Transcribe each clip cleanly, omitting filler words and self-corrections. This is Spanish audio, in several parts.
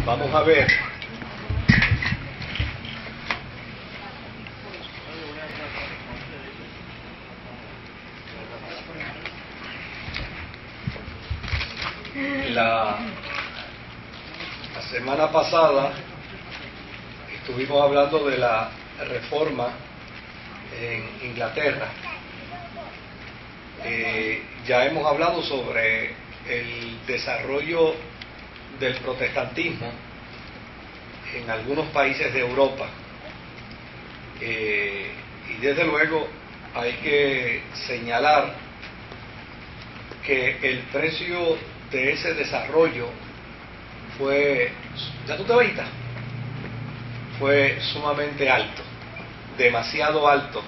Vamos a ver la semana pasada estuvimos hablando de la reforma en Inglaterra. Ya hemos hablado sobre el desarrollo del protestantismo en algunos países de Europa, y desde luego hay que señalar que el precio de ese desarrollo fue, ¿ya tú te oíste? Fue sumamente alto, demasiado alto.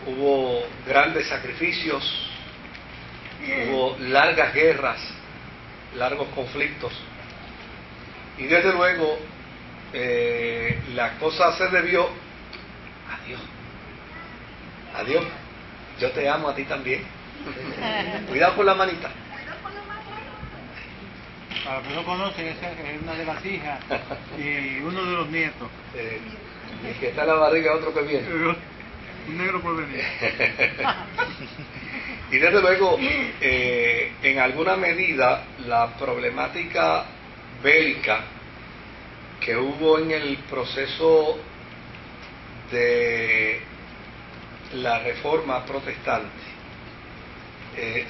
Hubo grandes sacrificios, hubo largas guerras, largos conflictos, y desde luego la cosa se debió a Dios. A Dios. Yo te amo a ti también. Cuidado con la manita. Para los que no conocen, esa es una de las hijas y uno de los nietos. El que está en la barriga es otro que viene. Un negro por venir. Y desde luego, en alguna medida, la problemática bélica que hubo en el proceso de la reforma protestante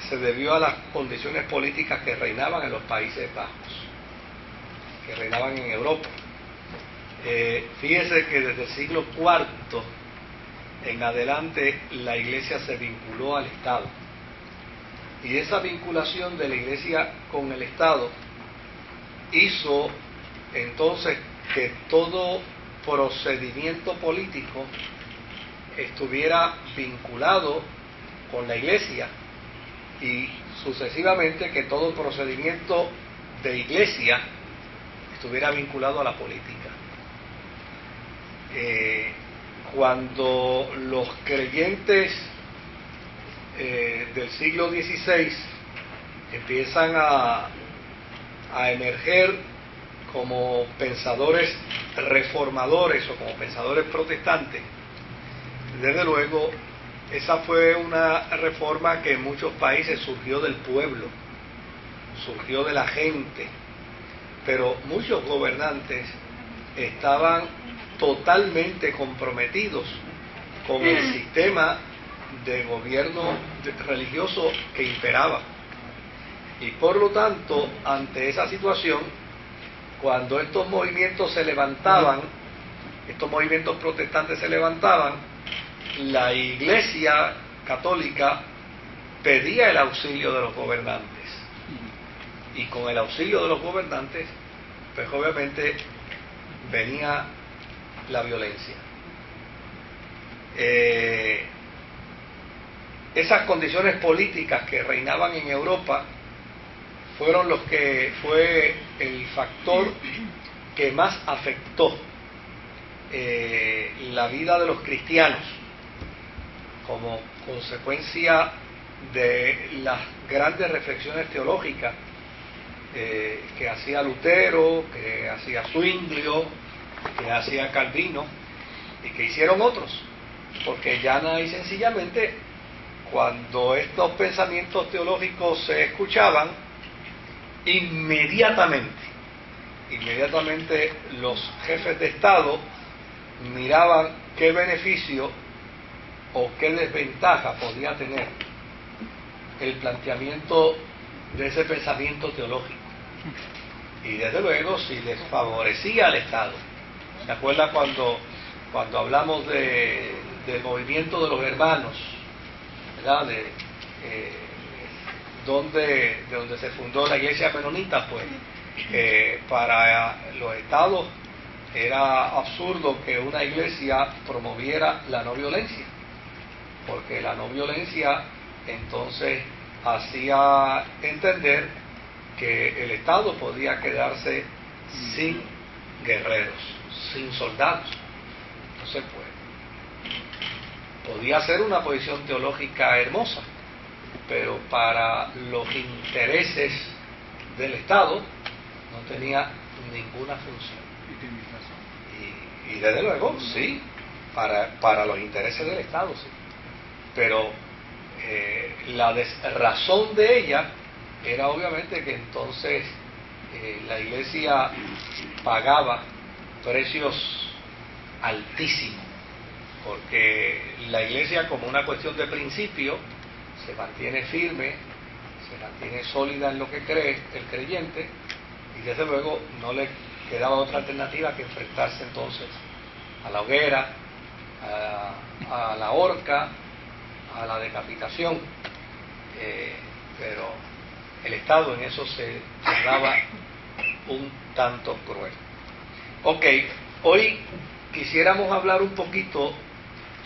se debió a las condiciones políticas que reinaban en los Países Bajos, que reinaban en Europa. Fíjese que desde el siglo IV en adelante la Iglesia se vinculó al Estado, y esa vinculación de la Iglesia con el Estado hizo entonces que todo procedimiento político estuviera vinculado con la Iglesia, y sucesivamente que todo procedimiento de iglesia estuviera vinculado a la política. Cuando los creyentes del siglo XVI empiezan a emerger como pensadores reformadores o como pensadores protestantes, desde luego esa fue una reforma que en muchos países surgió del pueblo, surgió de la gente, pero muchos gobernantes estaban totalmente comprometidos con el sistema de gobierno religioso que imperaba. Y por lo tanto, ante esa situación, cuando estos movimientos se levantaban, estos movimientos protestantes se levantaban, la Iglesia católica pedía el auxilio de los gobernantes, y con el auxilio de los gobernantes pues obviamente venía la violencia. Esas condiciones políticas que reinaban en Europa fueron los que fue el factor que más afectó la vida de los cristianos, como consecuencia de las grandes reflexiones teológicas que hacía Lutero, que hacía Zwinglio, que hacía Calvino, y que hicieron otros, porque llana y sencillamente cuando estos pensamientos teológicos se escuchaban, inmediatamente los jefes de Estado miraban qué beneficio o qué desventaja podía tener el planteamiento de ese pensamiento teológico, y desde luego si les favorecía al Estado. ¿Se acuerda cuando hablamos del movimiento de los hermanos, ¿verdad? De donde se fundó la iglesia menonita? Pues para los estados era absurdo que una iglesia promoviera la no violencia, porque la no violencia entonces hacía entender que el Estado podía quedarse sin guerreros, sin soldados. Entonces pues podía ser una posición teológica hermosa, pero para los intereses del Estado no tenía ninguna función. Y tienes razón. Y desde luego, sí, para los intereses del Estado, sí. Pero la desrazón de ella era obviamente que entonces la Iglesia pagaba precios altísimos, porque la Iglesia, como una cuestión de principio, se mantiene firme, se mantiene sólida en lo que cree el creyente, y desde luego no le quedaba otra alternativa que enfrentarse entonces a la hoguera, a la horca, a la decapitación, pero el Estado en eso se daba un tanto cruel. Ok, hoy quisiéramos hablar un poquito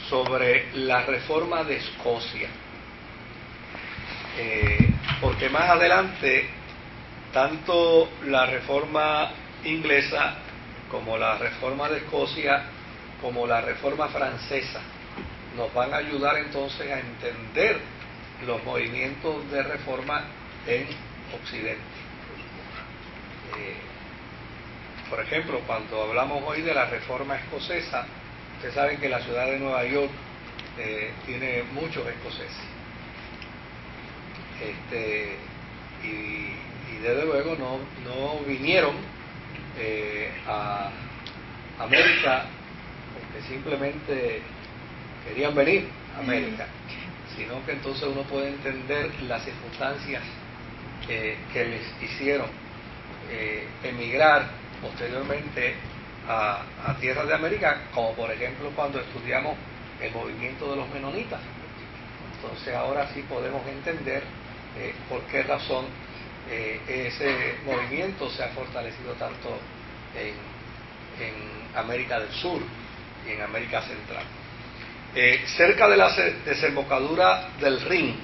sobre la reforma de Escocia, porque más adelante tanto la reforma inglesa como la reforma de Escocia como la reforma francesa nos van a ayudar entonces a entender los movimientos de reforma en Occidente. Por ejemplo, cuando hablamos hoy de la reforma escocesa, ustedes saben que la ciudad de Nueva York tiene muchos escoceses. Y desde luego no vinieron a América porque simplemente querían venir a América, sino que entonces uno puede entender las circunstancias que les hicieron emigrar posteriormente a tierras de América, como por ejemplo cuando estudiamos el movimiento de los menonitas. Entonces ahora sí podemos entender por qué razón ese movimiento se ha fortalecido tanto en América del Sur y en América Central. Cerca de la desembocadura del Rin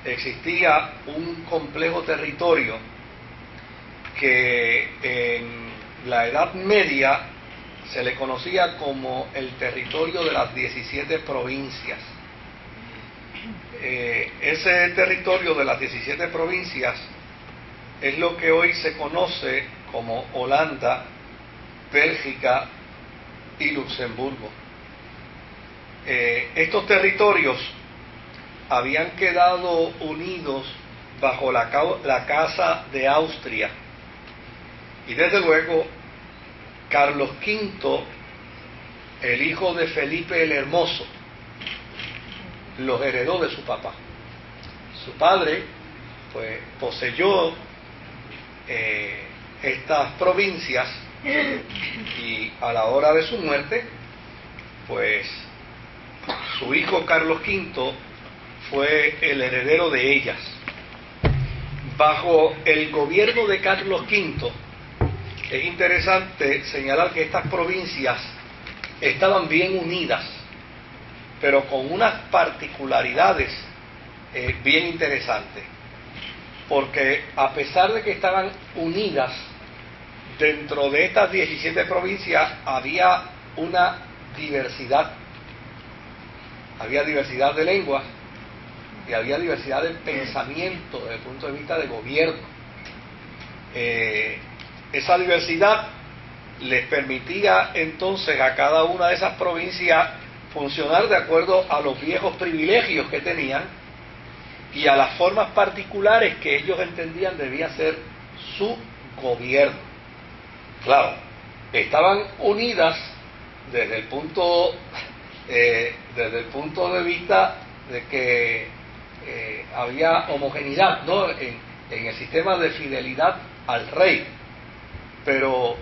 existía un complejo territorio que en la Edad Media se le conocía como el territorio de las 17 provincias. Ese territorio de las 17 provincias es lo que hoy se conoce como Holanda, Bélgica y Luxemburgo. Estos territorios habían quedado unidos bajo la Casa de Austria, y desde luego Carlos V, el hijo de Felipe el Hermoso, los heredó de su papá. Su padre pues poseyó estas provincias, y a la hora de su muerte pues su hijo Carlos V fue el heredero de ellas. Bajo el gobierno de Carlos V es interesante señalar que estas provincias estaban bien unidas, pero con unas particularidades bien interesantes, porque a pesar de que estaban unidas, dentro de estas 17 provincias había una diversidad. Había diversidad de lenguas y había diversidad de pensamiento desde el punto de vista de gobierno. Esa diversidad les permitía entonces a cada una de esas provincias funcionar de acuerdo a los viejos privilegios que tenían y a las formas particulares que ellos entendían debía ser su gobierno. Claro, estaban unidas desde el punto de vista de que había homogeneidad, ¿no?, en el sistema de fidelidad al rey, pero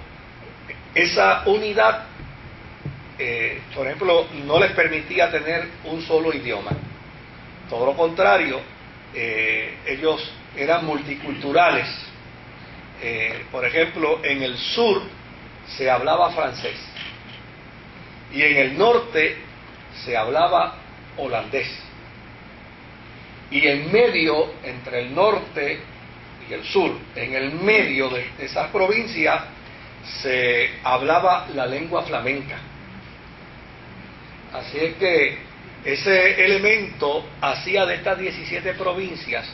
esa unidad, por ejemplo, no les permitía tener un solo idioma. Todo lo contrario, ellos eran multiculturales. Por ejemplo, en el sur se hablaba francés y en el norte se hablaba holandés, y en medio, entre el norte y el sur, en el medio de esas provincias se hablaba la lengua flamenca. Así es que ese elemento hacía de estas 17 provincias